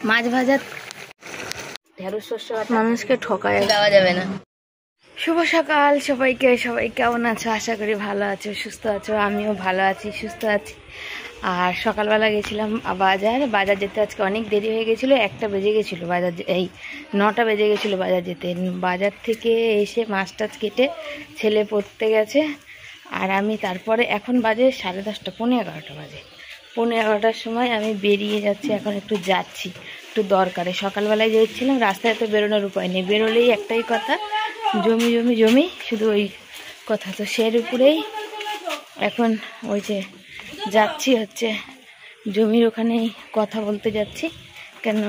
মাছ ভাজা ঢেঁড়স শস্য মানুষকে ঠকায় দেওয়া যাবে না। শুভ সকাল সবাইকে, সবাই কেমন আছো? আশা করি ভালো আছো, সুস্থ আছো। আমিও ভালো আছি, সুস্থ আছি। আর সকালবেলা গেছিলাম বাজার যেতে আজকে অনেক দেরি হয়ে গেছিলো, 1টা বেজে গেছিলো বাজার, এই 9টা বেজে গেছিলো বাজার যেতে। বাজার থেকে এসে মাছ টাছ কেটে ছেলে পড়তে গেছে, আর আমি তারপরে এখন বাজে 10:30, পৌনে 11টা বাজে। পৌনে 11টার সময় আমি বেরিয়ে যাচ্ছি, এখন একটু যাচ্ছি একটু দরকারে। সকালবেলায় যাচ্ছিলাম, রাস্তায় তো বেরোনোর উপায় নেই, বেরোলেই একটাই কথা, জমি জমি জমি, শুধু ওই কথা। তো সের উপরেই এখন ওই যে যাচ্ছি হচ্ছে জমির ওখানেই কথা বলতে যাচ্ছি। কেন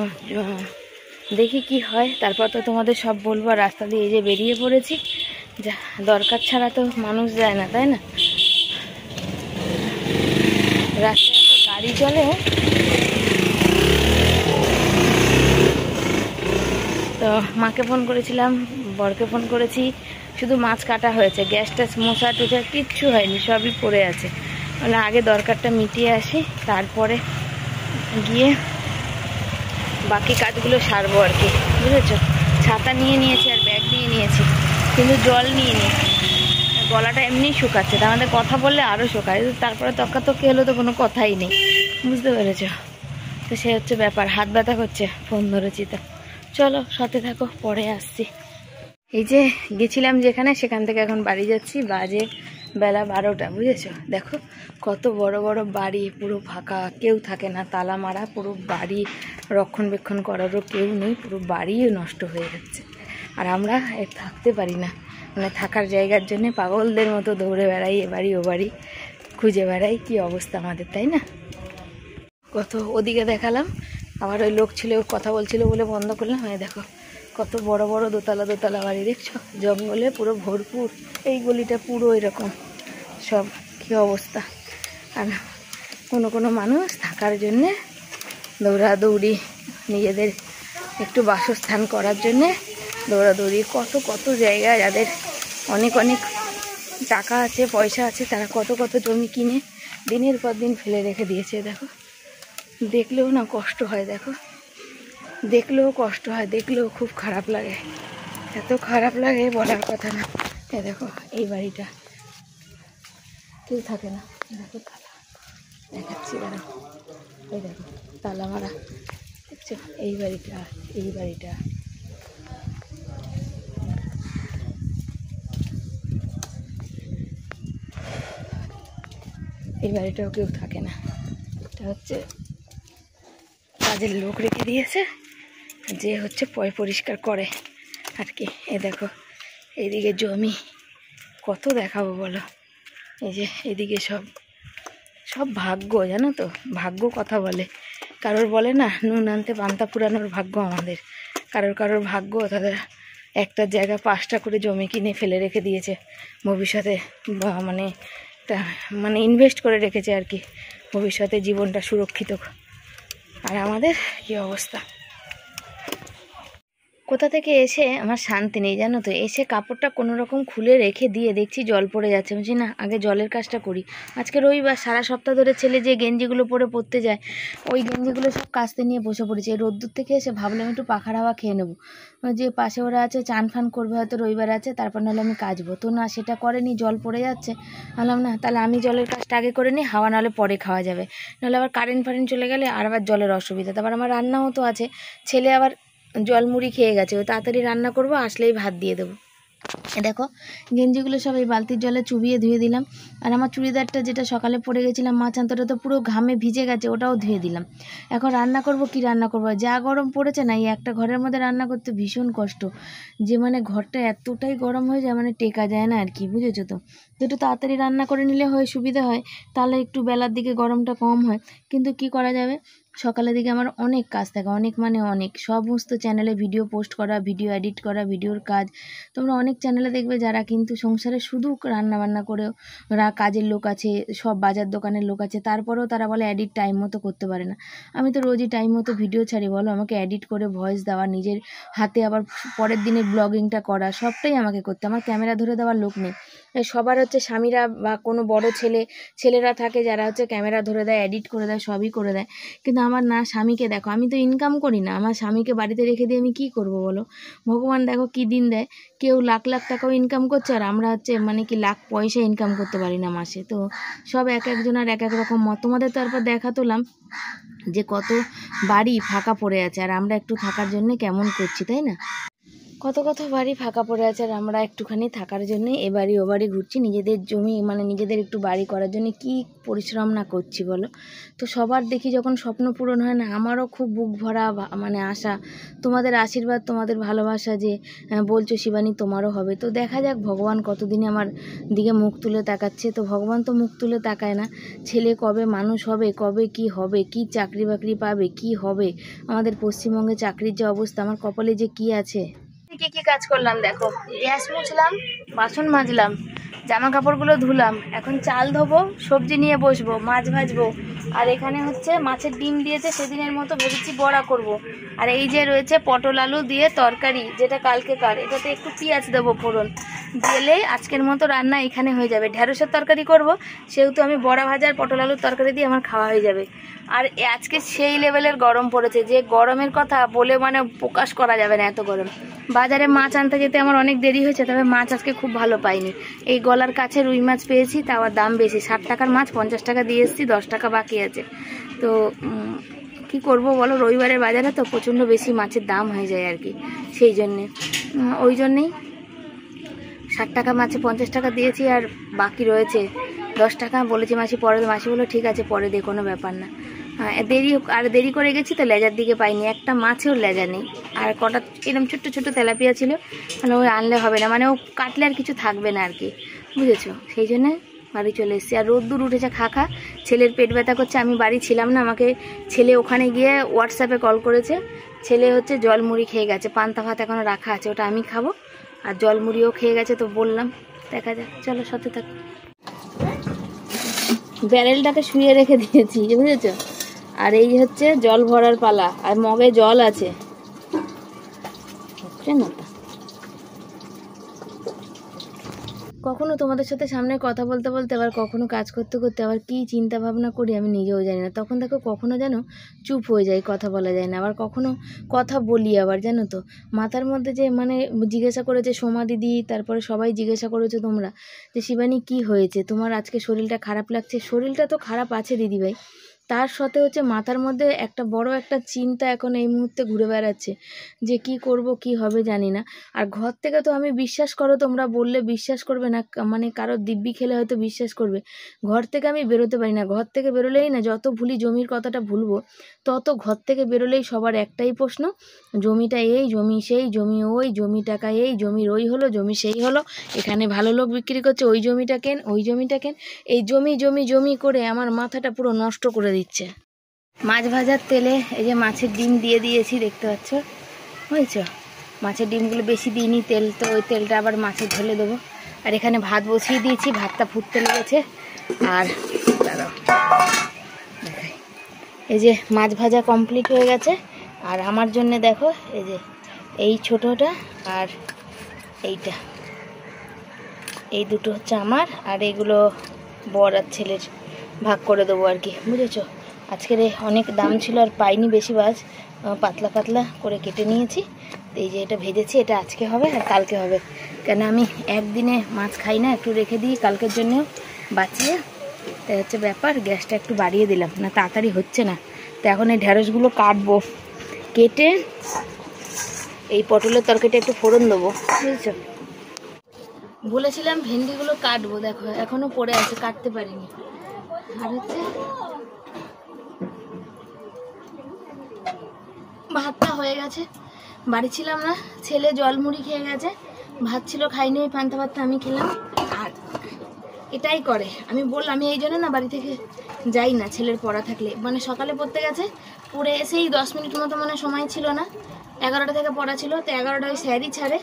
দেখি কি হয়, তারপর তো তোমাদের সব বলবো। রাস্তা দিয়ে এই যে বেরিয়ে পড়েছি, যা দরকার ছাড়া তো মানুষ যায় না, তাই না? রাস্তায় তো গাড়ি চলে। তো মাকে ফোন করেছিলাম, বরকে ফোন করেছি, শুধু মাছ কাটা হয়েছে, গ্যাস ট্যাস মোছা টোছা কিচ্ছু হয়নি, সবই পড়ে আছে। মানে আগে দরকারটা মিটিয়ে আসি, তারপরে গিয়ে বাকি কাজগুলো সারবো আর কি, বুঝেছো? ছাতা নিয়ে নিয়েছি আর ব্যাগ নিয়ে নিয়েছি, কিন্তু জল নিয়ে নিই। গলাটা এমনিই শুকাচ্ছে, তার মধ্যে কথা বললে আরও শুকায়, তারপরে তক্কাতক্কি হলে তো কোনো কথাই নেই, বুঝতে পেরেছ? তো সে হচ্ছে ব্যাপার, হাত ব্যথা করছে, ফোন ধরেছি তো। চলো সাথে থাকো, পরে আসছি। এই যে গেছিলাম যেখানে, সেখান থেকে এখন বাড়ি যাচ্ছি, বাজে বেলা 12টা, বুঝেছো? দেখো কত বড় বড় বাড়ি, পুরো ফাঁকা, কেউ থাকে না, তালা মারা পুরো বাড়ি, রক্ষণবেক্ষণ করারও কেউ নেই, পুরো বাড়িও নষ্ট হয়ে যাচ্ছে। আর আমরা থাকতে পারি না, মানে থাকার জায়গার জন্য পাগলদের মতো দৌড়ে বেড়াই, এ বাড়ি ও বাড়ি খুঁজে বেড়াই। কি অবস্থা আমাদের, তাই না? কত ওদিকে দেখালাম, আবার ওই লোক ছিল কথা বলছিল বলে বন্ধ করলাম। হ্যাঁ দেখো কত বড় বড় দোতলা দোতলা বাড়ি, দেখছো? জঙ্গলে পুরো ভরপুর, এই গলিটা পুরো এরকম সব। কি অবস্থা! আর কোনো কোনো মানুষ থাকার জন্যে দৌড়াদৌড়ি, নিজেদের একটু বাসস্থান করার জন্যে দৌড়াদৌড়ি। কত কত জায়গায় যাদের অনেক অনেক টাকা আছে, পয়সা আছে, তারা কত কত জমি কিনে দিনের পর দিন ফেলে রেখে দিয়েছে। দেখো, দেখলেও না কষ্ট হয়, দেখো দেখলেও কষ্ট হয়, দেখলেও খুব খারাপ লাগে, এত খারাপ লাগে বলার কথা না। এ দেখো এই বাড়িটা কেউ থাকে না, দেখো তালা দেখাচ্ছি, দাঁড়াও, এই দেখো তালা মারা, দেখছো? এই বাড়িটা, এই বাড়িটা, এই বাড়িটাও কেউ থাকে না। এটা হচ্ছে কাজের লোক রেখে দিয়েছে, যে হচ্ছে পরিষ্কার করে আর কি। এ দেখো এইদিকে জমি, কত দেখাবো বলো? এই যে এদিকে সব সব ভাগ্য, জানো তো? ভাগ্য কথা বলে, কারোর বলে না নুন আনতে পান্তা পুরানোর ভাগ্য আমাদের। কারোর কারোর ভাগ্য তাদের একটা জায়গা 5টা করে জমি কিনে ফেলে রেখে দিয়েছে, ভবিষ্যতে মানে ইনভেস্ট করে রেখেছে আর কি, ভবিষ্যতে জীবনটা সুরক্ষিত। আর আমাদের কি অবস্থা! কোথা থেকে এসে আমার শান্তি নেই, জানো তো? এসে কাপড়টা কোনো রকম খুলে রেখে দিয়ে দেখছি জল পড়ে যাচ্ছে, বুঝি না আগে জলের কাজটা করি। আজকে রবিবার, সারা সপ্তাহ ধরে ছেলে যে গেঞ্জিগুলো পরে পড়তে যায়, ওই গেঞ্জিগুলো সব কাচতে নিয়ে বসে পড়েছে। এই রোদ্দুর থেকে এসে ভাবলাম একটু পাখার হাওয়া খেয়ে নেবো। যে পাশে ওরা আছে, চান ফান করবে হয়তো, রবিবার আছে, তারপর নাহলে আমি কাচবো। তো না, সেটা করেনি, জল পড়ে যাচ্ছে। ভাবলাম না, তাহলে আমি জলের কাজটা আগে করে নিই, হাওয়া নাহলে পরে খাওয়া যাবে, নাহলে আবার কারেন্ট ফারেন্ট চলে গেলে আর আবার জলের অসুবিধা। তারপর আমার রান্নাও তো আছে, ছেলে আবার জল মুড়ি খেয়ে গেছে, ও তাড়াতাড়ি রান্না করবো, আসলেই ভাত দিয়ে দেবো। দেখো গেঞ্জিগুলো সব এই বালতির জলে চুবিয়ে ধুয়ে দিলাম। আর আমার চুড়িদারটা যেটা সকালে পরে গেছিলাম মাছ আনতে, ওটা তো পুরো ঘামে ভিজে গেছে, ওটাও ধুয়ে দিলাম। এখন রান্না করব, কি রান্না করবো? যা গরম পড়েছে না, এই একটা ঘরের মধ্যে রান্না করতে ভীষণ কষ্ট, যে মানে ঘরটা এতটাই গরম হয়ে যায়, মানে টেকা যায় না আর কি, বুঝেছো তো? একটু তাড়াতাড়ি রান্না করে নিলে হয়, সুবিধা হয়, তাহলে একটু বেলার দিকে গরমটা কম হয়। কিন্তু কি করা যাবে, সকালের দিকে আমার অনেক কাজ থাকে, অনেক মানে অনেক, সমস্ত চ্যানেলে ভিডিও পোস্ট করা, ভিডিও এডিট করা, ভিডিওর কাজ। তোমরা অনেক চ্যানেলে দেখবে যারা কিন্তু সংসারে শুধু রান্না বান্না করেও, কাজের লোক আছে, সব বাজার দোকানের লোক আছে, তারপরেও তারা বলে এডিট টাইম মতো করতে পারে না। আমি তো রোজই টাইম মতো ভিডিও ছাড়ি, বলো? আমাকে এডিট করে ভয়েস দেওয়া, নিজের হাতে আবার পরের দিনের ব্লগিংটা করা, সবটাই আমাকে করতে, আমার ক্যামেরা ধরে দেওয়ার লোক নেই। সবার হচ্ছে স্বামীরা বা কোনো বড় ছেলেরা থাকে যারা হচ্ছে ক্যামেরা ধরে দেয়, এডিট করে দেয়, সবই করে দেয়, কিন্তু কিন্তু আমার না স্বামীকে দেখো, আমি তো ইনকাম করি না, আমার স্বামীকে বাড়িতে রেখে দিয়ে আমি কি করব বলো। ভগবান দেখো কি দিন দেয়, কেউ লাখ লাখ টাকাও ইনকাম করছে আর আমরা হচ্ছে মানে কি লাখ পয়সা ইনকাম করতে পারি না মাসে। তো সব এক একজনের এক এক রকম মত। তোমাদের তারপর দেখাতলাম যে কত বাড়ি ফাঁকা পড়ে আছে আর আমরা একটু থাকার জন্য কেমন করছি, তাই না? কত কত বাড়ি ফাঁকা পড়ে আছে আর আমরা একটুখানি থাকার জন্য এ বাড়ি ও বাড়ি ঘুরছি, নিজেদের জমি মানে নিজেদের একটু বাড়ি করার জন্য কি পরিশ্রম না করছি বলো। তো সবার দেখি যখন স্বপ্ন পূরণ হয় না, আমারও খুব বুক ভরা মানে আশা, তোমাদের আশীর্বাদ তোমাদের ভালোবাসা যে বলছো শিবানী তোমারও হবে। তো দেখা যাক ভগবান কতদিনে আমার দিকে মুখ তুলে তাকাচ্ছে। তো ভগবান তো মুখ তুলে তাকায় না, ছেলে কবে মানুষ হবে, কবে কি হবে, কি চাকরি বাকরি পাবে, কি হবে, আমাদের পশ্চিমবঙ্গে চাকরির যে অবস্থা, আমার কপালে যে কি আছে। কি কি কাজ করলাম দেখো, গ্যাস মুছলাম, বাসন মাজলাম, জামা কাপড়গুলো ধুলাম, এখন চাল ধোবো, সবজি নিয়ে বসবো, মাছ ভাজবো, আর এখানে হচ্ছে মাছের ডিম দিয়েছে সেদিনের মতো ভেবেছি বড়া করব। আর এই যে রয়েছে পটল আলু দিয়ে তরকারি, যেটা কালকেকার, এটাতে একটু পেঁয়াজ দেবো ফোড়ন দিলে আজকের মতো রান্না এখানে হয়ে যাবে। ঢেঁড়সের তরকারি করব, সেহেতু আমি বড়া ভাজার পটল আলুর তরকারি দিয়ে আমার খাওয়া হয়ে যাবে। আর আজকে সেই লেভেলের গরম পড়েছে যে গরমের কথা বলে মানে প্রকাশ করা যাবে না, এত গরম। বাজারে মাছ আনতে যেতে আমার অনেক দেরি হয়েছে, তবে মাছ আজকে খুব ভালো পাইনি। এই গলার কাছে রুই মাছ পেয়েছি, তাও দাম বেশি, 60 টাকার মাছ 50 টাকা দিয়ে এসেছি, 10 টাকা বাকি আছে। তো কি করব বলো, রবিবারের বাজারে তো প্রচণ্ড বেশি মাছের দাম হয়ে যায় আর কি, সেই জন্যে ওই জন্যেই 60 টাকা মাছে 50 টাকা দিয়েছি আর বাকি রয়েছে 10 টাকা। বলেছি মাসি পরে, মাসি বললো ঠিক আছে পরে দে, কোনো ব্যাপার না। দেরি করে গেছি তো লেজার দিকে পাইনি, একটা মাছেও লেজা নেই। আর কটা এরকম ছোট্ট ছোট্ট তেলাপিয়া ছিল, মানে ওই আনলে হবে না, মানে ও কাটলে আর কিছু থাকবে না আর কি, বুঝেছো, সেই জন্যে বাড়ি চলে এসেছি। আর রোদ্দুর উঠেছে খা, ছেলের পেট ব্যথা করছে, আমি বাড়ি ছিলাম না, আমাকে ছেলে ওখানে গিয়ে হোয়াটসঅ্যাপে কল করেছে, ছেলে হচ্ছে জল মুড়ি খেয়ে গেছে, পান্তা ভাত এখনও রাখা আছে, ওটা আমি খাবো, আর জল মুড়িও খেয়ে গেছে। তো বললাম দেখা যাক, চলো সাথে থাক। ব্যারেলটাকে শুয়ে রেখে দিয়েছি বুঝেছো, আর এই হচ্ছে জল ভরার পালা, আর মগে জল আছে না। কখনো তোমাদের সাথে সামনে কথা বলতে বলতে আবার কখনো কাজ করতে করতে আবার কি চিন্তা ভাবনা করি আমি নিজেও জানি না। তখন দেখো কখনো যেন চুপ হয়ে যায়, কথা বলা যায় না, আবার কখনো কথা বলি আবার, জানো তো মাথার মধ্যে যে মানে জিজ্ঞাসা করেছে সোমা দিদি, তারপরে সবাই জিজ্ঞাসা করেছো তোমরা যে শিবানী কি হয়েছে তোমার, আজকে শরীরটা খারাপ লাগছে। শরীরটা তো খারাপ আছে দিদিভাই, তার সাথে হচ্ছে মাথার মধ্যে একটা বড় একটা চিন্তা এখন এই মুহূর্তে ঘুরে বেড়াচ্ছে যে কি করব কি হবে জানি না। আর ঘর থেকে তো আমি, বিশ্বাস করো তোমরা বললে বিশ্বাস করবে না, মানে কারো দিব্যি খেলে হয়তো বিশ্বাস করবে, ঘর থেকে আমি বেরোতে পারি না। ঘর থেকে বেরোলেই না, যত ভুলি জমির কথাটা ভুলবো, তত ঘর থেকে বেরোলেই সবার একটাই প্রশ্ন, জমিটা এই, জমি সেই, জমি ওই, জমি টাকা এই, জমির ওই হলো, জমি সেই হলো, এখানে ভালো লোক বিক্রি করছে, ওই জমিটা কেন, ওই জমিটা কেন, এই জমি জমি জমি করে আমার মাথাটা পুরো নষ্ট করে দিচ্ছে। মাছ ভাজার তেলে এই যে মাছের ডিম দিয়ে দিয়েছি, দেখতে পাচ্ছ বুঝেছো, মাছের ডিমগুলো বেশি দিইনি তেল, তো ওই তেলটা আবার মাছে ঢেলে দেবো। আর এখানে ভাত বসিয়ে দিয়েছি, ভাতটা ফুটতে লেগেছে। আর দাঁড়াও দেখাই, এই যে মাছ ভাজা কমপ্লিট হয়ে গেছে। আর আমার জন্য দেখো এই যে এই ছোটোটা আর এইটা, এই দুটো হচ্ছে আমার, আর এগুলো বর আর ছেলের ভাগ করে দেবো আর কি, বুঝেছো। আজকের অনেক দাম ছিল আর পাইনি বেশি মাছ, পাতলা পাতলা করে কেটে নিয়েছি। এই যে এটা ভেজেছি, এটা আজকে হবে আর কালকে হবে, কেন আমি একদিনে মাছ খাই না, একটু রেখে দিই কালকের জন্যেও বাঁচিয়ে। তাই হচ্ছে ব্যাপার, গ্যাসটা একটু বাড়িয়ে দিলাম, না তাড়াতাড়ি হচ্ছে না। তো এখন এই ঢেঁড়সগুলো কাটবো, কেটে এই পটলের তরকারিটা একটু ফোড়ন দেবো, বুঝেছো। বলেছিলাম ভেন্ডিগুলো কাটবো, দেখো এখনো পড়ে আছে, কাটতে পারিনি। আর হচ্ছে ভাতটা হয়ে গেছে, বাড়ি ছিলাম না, ছেলে জল মুড়ি খেয়ে গেছে, ভাত ছিল খাইনি, ওই পান্তা ভাতটা আমি খেলাম। আর এটাই করে, আমি বললাম, আমি এই জন্য না বাড়ি থেকে যাই না ছেলের পড়া থাকলে, মানে সকালে পড়তে গেছে, পড়ে এসেই 10 মিনিট মতো মানে সময় ছিল না, 11টা থেকে পড়া ছিল, তো 11টায় স্যারই ছাড়ে,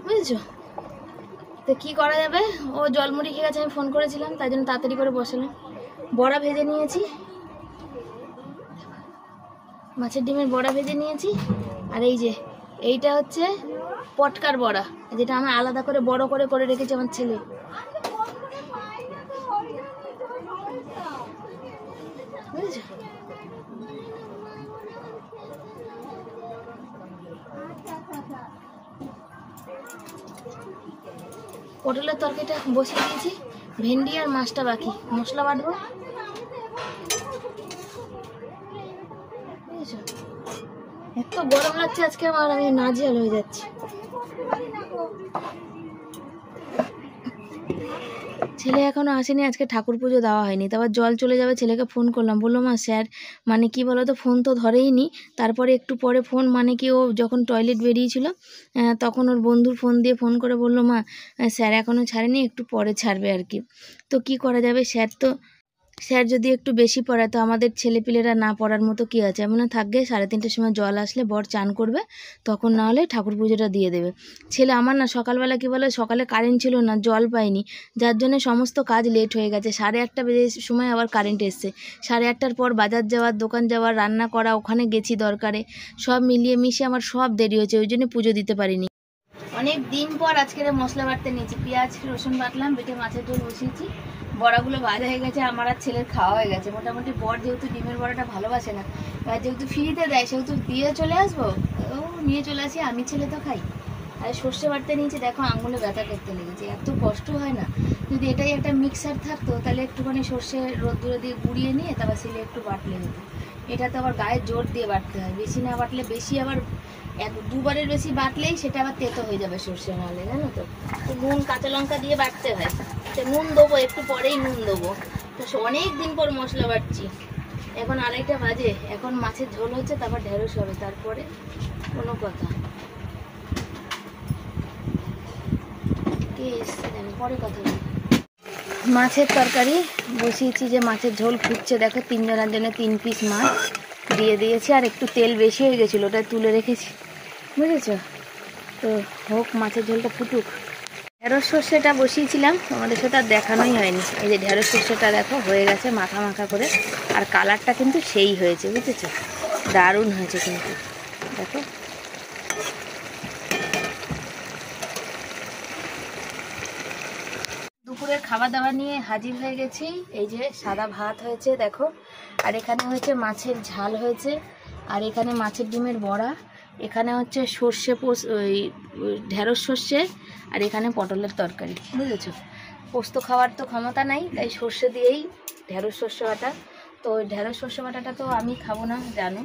বুঝেছো। তো কী করা যাবে, ও জলমুড়ি খেয়ে গেছে, আমি ফোন করেছিলাম, তাই জন্য তাড়াতাড়ি করে বসালাম। বড়া ভেজে নিয়েছি, মাছের ডিমের বড়া ভেজে নিয়েছি। আর এই যে এইটা হচ্ছে পটকার বড়া, যেটা আমি আলাদা করে বড় করে করে রেখেছি আমার ছেলে, বুঝেছো। পটলের তরকারিটা বসিয়ে দিয়েছি, ভেন্ডি আর মাছটা বাকি, মশলা বাটবো। এত গরম লাগছে আজকে আমার, আমি নাজেহাল হয়ে যাচ্ছি। ছেলে এখনো আসেনি, আজকে ঠাকুর পুজো দেওয়া হয়নি। তারপর জল চলে যাবে, ছেলেকে ফোন করলাম, বললো মা স্যার মানে কি বলো তো, ফোন তো ধরেই নি। তারপরে একটু পরে ফোন মানে কি, ও যখন টয়লেট বেরিয়েছিল তখন ওর বন্ধুর ফোন দিয়ে ফোন করে বললো মা স্যার এখনও ছাড়েনি, একটু পরে ছাড়বে আর কি। তো কি করা যাবে, স্যার যদি একটু বেশি পড়ায় তো আমাদের ছেলেপিলেরা না পড়ার মতো কি আছে। এমন থাকবে 3:30টার সময় জল আসলে বর চান করবে, তখন না হলে ঠাকুর পুজোটা দিয়ে দেবে। ছেলে আমার না সকালবেলা কি বলে, সকালে কারেন্ট ছিল না, জল পাইনি, যার জন্য সমস্ত কাজ লেট হয়ে গেছে। 8:30 বেজে সময় আবার কারেন্ট এসছে, 8:30টার পর বাজার যাওয়ার, দোকান যাওয়ার, রান্না করা, ওখানে গেছি দরকারে, সব মিলিয়ে মিশিয়ে আমার সব দেরি হয়েছে, ওই জন্য পুজো দিতে পারিনি। অনেক দিন পর আজকের মশলা বাটতে নিয়েছি, পেঁয়াজ রসুন বাটলাম, বেটে মাছের ঝোল বসিয়েছি, বড়াগুলো ভাজা হয়ে গেছে, আমার আর ছেলের খাওয়া হয়ে গেছে মোটামুটি। বর যেহেতু ডিমের বড়াটা ভালোবাসে না, আর যেহেতু ফ্রিতে দেয় সেহেতু দিয়ে চলে আসবো, ও নিয়ে চলে আসি, আমি ছেলে তো খাই। আর সর্ষে বাটতে নিয়েছি, দেখো আঙুলে ব্যথা করতে লেগেছে, এত কষ্ট হয় না। যদি এটাই একটা মিক্সার থাকতো তাহলে একটুখানি সর্ষে রোদ্দুরে দিয়ে গুঁড়িয়ে নিয়ে তারপর সিলে একটু বাটলে হতো। এটা তো আবার গায়ে জোর দিয়ে বাটতে হয়, বেশি না বাটলে, বেশি আবার দুবারের বেশি বাটলেই সেটা আবার তেতো হয়ে যাবে সর্ষে, নাহলে জানো তো। নুন কাঁচা লঙ্কা দিয়ে বাটতে হয়, তো নুন দেবো একটু পরেই, নুন দেবো। তো অনেক দিন পর মশলা বাটছি, এখন 2:30 বাজে, এখন মাছের ঝোল হচ্ছে, তারপর ঢেঁড়স হবে, তারপরে কোনো কথা। কে এসছে জানি, পরে কথা বলি। মাছের তরকারি বসিয়েছি, যে মাছের ঝোল ফুটছে, দেখো 3 জনের জন্য 3 পিস মাছ দিয়ে দিয়েছি, আর একটু তেল বেশি হয়ে গেছিলো, ওটা তুলে রেখেছি, বুঝেছ। তো হোক, মাছের ঝোলটা ফুটুক। ঢেঁড়স সর্ষেটা বসিয়েছিলাম, তোমাদের সাথে আর দেখানোই হয়নি। এই যে ঢেঁড়স সর্ষেটা দেখো হয়ে গেছে মাখা মাখা করে, আর কালারটা কিন্তু সেই হয়েছে, বুঝেছো, দারুণ হয়েছে কিন্তু, দেখো। দুপুরের খাবার দাবার নিয়ে হাজির হয়ে গেছি। এই যে সাদা ভাত হয়েছে দেখো, আর এখানে হয়েছে মাছের ঝাল হয়েছে, আর এখানে মাছের ডিমের বড়া, এখানে হচ্ছে সর্ষে ওই ঢেঁড়স সর্ষে, আর এখানে পটলের তরকারি, বুঝেছো। পোস্ত খাওয়ার তো ক্ষমতা নাই, তাই সর্ষে দিয়েই ঢেঁড়স সর্ষে বাটা। তো ওই ঢেঁড়স সর্ষে বাটাটা তো আমি খাবো না জানো,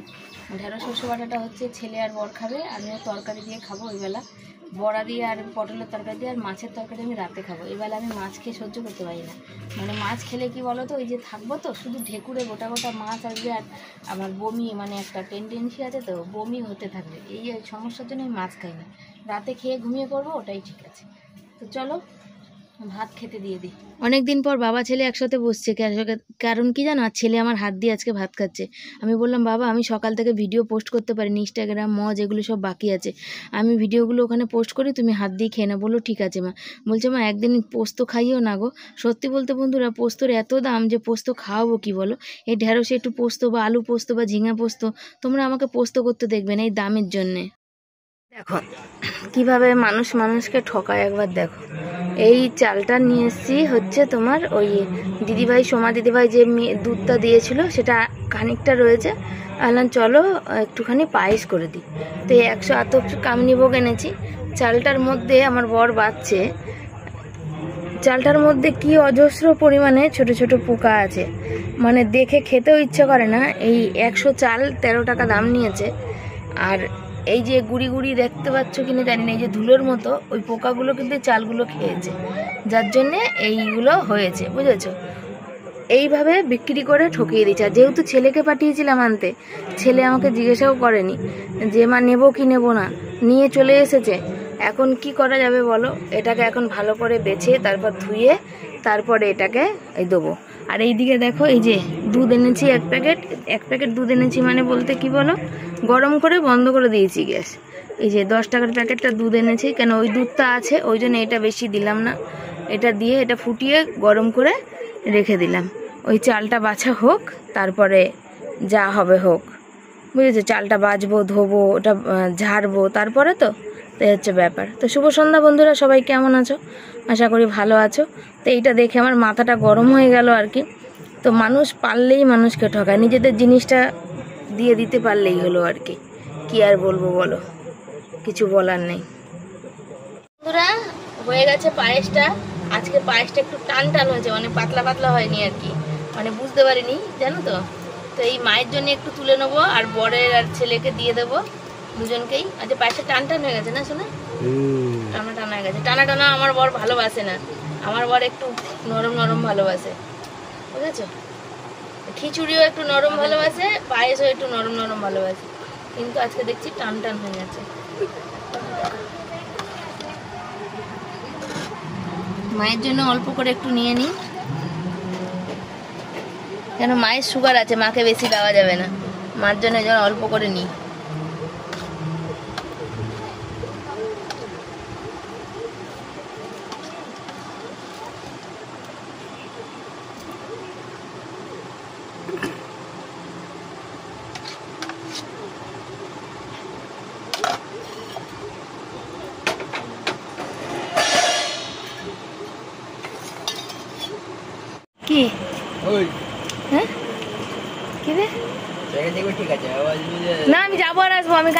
ঢেঁড়স সর্ষে বাটাটা হচ্ছে ছেলে আর বর খাবে, আমিও তরকারি দিয়ে খাবো ওই বেলা, বড়া দিয়ে আর পটলের তরকারি দিয়ে, আর মাছের তরকারি আমি রাতে খাবো। এবেলা আমি মাছ খেয়ে সহ্য করতে পারি না, মানে মাছ খেলে কি বলো তো, ওই যে থাকবো তো শুধু ঢেকুরে গোটা গোটা মাছ আসবে, আর আমার বমি মানে একটা টেন্ডেন্সি আছে, তো বমি হতে থাকবে, এই সমস্যার জন্য আমি মাছ খাই না। রাতে খেয়ে ঘুমিয়ে পড়বো, ওটাই ঠিক আছে। তো চলো ভাত খেতে দিয়ে দিই। অনেক দিন পর বাবা ছেলে একসাথে বসছে, কারণ কি জানো, আর ছেলে আমার হাত দিয়ে আজকে ভাত খাচ্ছে। আমি বললাম বাবা আমি সকাল থেকে ভিডিও পোস্ট করতে পারিনি, ইনস্টাগ্রাম মজ এগুলো সব বাকি আছে, আমি ভিডিওগুলো ওখানে পোস্ট করি, তুমি হাত দিয়ে খেয়ে না। বললো ঠিক আছে মা। বলছে মা একদিন পোস্ত খাইও না গো। সত্যি বলতে বন্ধুরা, পোস্তর এত দাম যে পোস্ত খাওয়াবো কি বলো। এই ঢেঁড়সে একটু পোস্ত বা আলু পোস্ত বা ঝিঙা পোস্ত, তোমরা আমাকে পোস্ত করতে দেখবে না এই দামের জন্যে। দেখো কিভাবে মানুষ মানুষকে ঠকায়, একবার দেখো। এই চালটা নিয়ে এসেছি হচ্ছে তোমার ওই দিদিভাই, সোমা দিদিভাই যে দুধটা দিয়েছিল সেটা খানিকটা রয়েছে, বললাম চলো একটুখানি পায়েস করে দিই। তো 108 কামনি ভোগ এনেছি। চালটার মধ্যে আমার বর বাচ্ছে, চালটার মধ্যে কি অজস্র পরিমাণে ছোট ছোট পোকা আছে, মানে দেখে খেতেও ইচ্ছা করে না। এই 100 চাল 13 টাকা দাম নিয়েছে। আর এই যে গুড়ি গুড়ি দেখতে পাচ্ছ কিনা জানি না, এই যে ধুলোর মতো, ওই পোকাগুলো কিন্তু চালগুলো খেয়েছে, যার জন্যে এইগুলো হয়েছে, বুঝেছো। এইভাবে বিক্রি করে ঠকিয়ে দিচ্ছে। আর যেহেতু ছেলেকে পাঠিয়েছিলাম আনতে, ছেলে আমাকে জিজ্ঞাসাও করেনি যে মা নেবো কি নেবো না, নিয়ে চলে এসেছে। এখন কি করা যাবে বলো, এটাকে এখন ভালো করে বেছে তারপর ধুয়ে তারপরে এটাকে দেবো। আর এইদিকে দেখো, এই যে দুধ এনেছি 1 প্যাকেট দুধ এনেছি, মানে বলতে কি বলো, গরম করে বন্ধ করে দিয়েছি গ্যাস। এই যে 10 টাকার প্যাকেটটা দুধ এনেছি, কেন ওই দুধটা আছে ওই জন্য এটা বেশি দিলাম না, এটা দিয়ে এটা ফুটিয়ে গরম করে রেখে দিলাম। ওই চালটা বাছা হোক, তারপরে যা হবে হোক, বুঝেছো। চালটা বাছবো, ধোবো, ওটা ঝাড়বো, তারপরে তো তাই হচ্ছে ব্যাপার। তো শুভ সন্ধ্যা বন্ধুরা, সবাই কেমন আছো, আশা করি ভালো আছো। তো এইটা দেখে আমার মাথাটা গরম হয়ে গেল আর কি। তো মানুষ পারলেই মানুষকে ঠকায়, নিজেদের জিনিসটা দিয়ে দিতে পারলেই হলো আর কি। কি আর বলবো বলো, কিছু বলার নেই বন্ধুরা। হয়ে গেছে পায়েসটা। আজকে পায়েসটা একটু টান টান হয়েছে, মানে পাতলা পাতলা হয়নি আর কি, মানে বুঝতে পারিনি জানো তো। তো এই মায়ের জন্য একটু তুলে নেবো আর বরের আর ছেলেকে দিয়ে দেবো দুজনকেই। আচ্ছা পায়েসটা টান টান হয়ে গেছে না শোনা? টানা টানা হয়ে গেছে। টানা টানা আমার বর ভালোবাসে না, আমার বর একটু নরম নরম ভালোবাসে, বুঝেছো? খিচুড়িও একটু নরম ভালোবাসে, পায়েসও একটু নরম নরম ভালোবাসে, কিন্তু আজকে দেখছি টান টান হয়ে যাচ্ছে। মায়ের জন্য অল্প করে একটু নিয়ে নিই, কেন মায়ের সুগার আছে, মাকে বেশি দেওয়া যাবে না, মার জন্য যেন অল্প করে নিই। কি হ্যাঁ কি রে? না আমি যাবো আর আসবো, আমি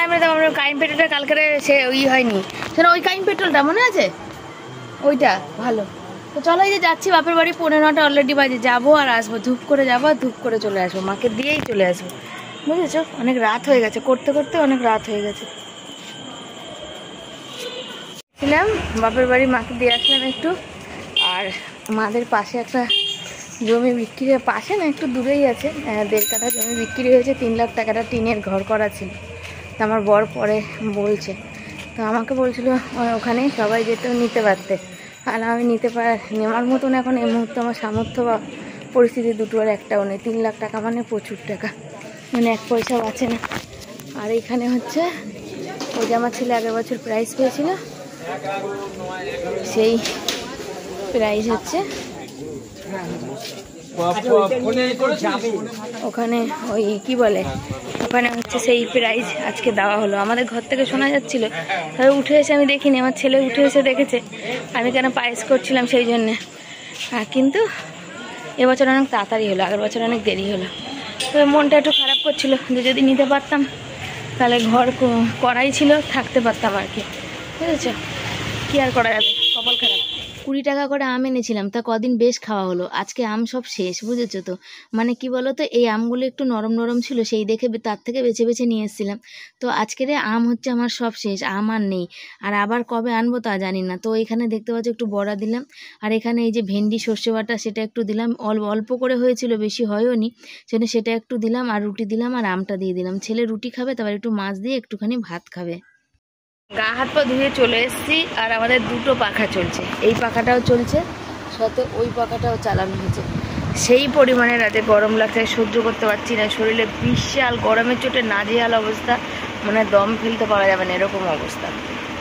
কাইম পেট্রোলটা কালকে সে ওই হয়নি শোনো, ওই কাইম পেট্রোলটা মনে আছে ওইটা ভালো। তো চলো এই যে যাচ্ছি বাপের বাড়ি, 9:15 অলরেডি বাজে, যাবো আর আসবো, ধূপ করে যাবো আর ধূপ করে চলে আসবো, মাকে দিয়েই চলে আসবো, বুঝেছো? অনেক রাত হয়ে গেছে, করতে করতে অনেক রাত হয়ে গেছে। ছিলাম বাপের বাড়ি, মাকে দিয়ে আসলাম একটু, আর মাদের পাশে একটা জমি বিক্রি হয়ে, পাশে না একটু দূরেই আছে, 1.5 কাঠা জমি বিক্রি হয়েছে, 3 লাখ টাকাটা টিনের ঘর করা ছিল। তো আমার বর পরে বলছে, তো আমাকে বলছিল ওখানে সবাই যেতেও নিতে পারতে, আর আমি নেওয়ার মতন এখন এই মুহূর্তে আমার সামর্থ্য বা পরিস্থিতি দুটো আর একটাও নেই। 3 লাখ টাকা মানে প্রচুর টাকা, মানে 1 পয়সাও আছে না। আর এইখানে হচ্ছে ওই যে আমার ছেলে আগের বছর প্রাইজ পেয়েছিল, সেই প্রাইজ হচ্ছে ওখানে, ওই কি বলে ওখানে হচ্ছে সেই প্রাইজ আজকে দেওয়া হলো। আমাদের ঘর থেকে শোনা যাচ্ছিল, তবে উঠে এসে আমি দেখিনি, আমার ছেলে উঠে এসে দেখেছে আমি কেন পায়েস করছিলাম সেই জন্যে। কিন্তু এবছর অনেক তাড়াতাড়ি হলো, আগের বছর অনেক দেরি হলো। তো মনটা একটু খারাপ করছিল যে যদি নিতে পারতাম তাহলে ঘর করাই ছিল, থাকতে পারতাম আর কি, বুঝেছো? কি আর করা যাবে, কপাল খারাপ। 20 টাকা করে আম এনেছিলাম, তা কদিন বেশ খাওয়া হলো, আজকে আম সব শেষ, বুঝেছো তো? মানে কি বলতো, এই আমগুলো একটু নরম নরম ছিল, সেই দেখে তার থেকে বেছে বেছে নিয়ে এসেছিলাম। তো আজকের আম হচ্ছে আমার সব শেষ, আম আর নেই, আর আবার কবে আনবো তা জানি না। তো এখানে দেখতে পাচ্ছ একটু বড়া দিলাম, আর এখানে এই যে ভেন্ডি সর্ষে বাটা সেটা একটু দিলাম, অল্প করে হয়েছিল, বেশি হয়ওনি, সেটা একটু দিলাম, আর রুটি দিলাম, আর আমটা দিয়ে দিলাম। ছেলে রুটি খাবে, তারপর একটু মাছ দিয়ে একটুখানি ভাত খাবে। গা হাত পা ধুয়ে চলে এসেছি, আর আমাদের 2টো পাখা চলছে, এই পাখাটাও চলছে, সাথে ওই পাখাটাও চালানো হয়েছে। সেই পরিমাণে রাতে গরম লাগছে, সহ্য করতে পারছি না, শরীরে বিশাল গরমের চোটে নাজেহাল অবস্থা, মানে দম ফেলতে পারা যাবে না এরকম অবস্থা।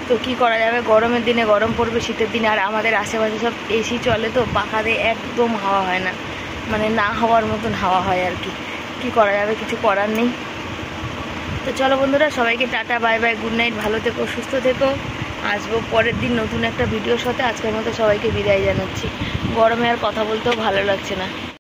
তো কি করা যাবে, গরমের দিনে গরম পড়বে, শীতের দিনে, আর আমাদের আশেপাশে সব এসি চলে, তো পাখাতে একদম হাওয়া হয় না, মানে না হওয়ার মতন হাওয়া হয় আর কি। কি করা যাবে, কিছু করার নেই। তো চলো বন্ধুরা, সবাইকে tata, bye bye, good night, ভালো থেকো, সুস্থ থেকো। আসবো পরের দিন নতুন একটা ভিডিওর সাথে। আজকের মতো সবাইকে বিদায় জানাচ্ছি, গরমে আর কথা বলতেও ভালো লাগছে না।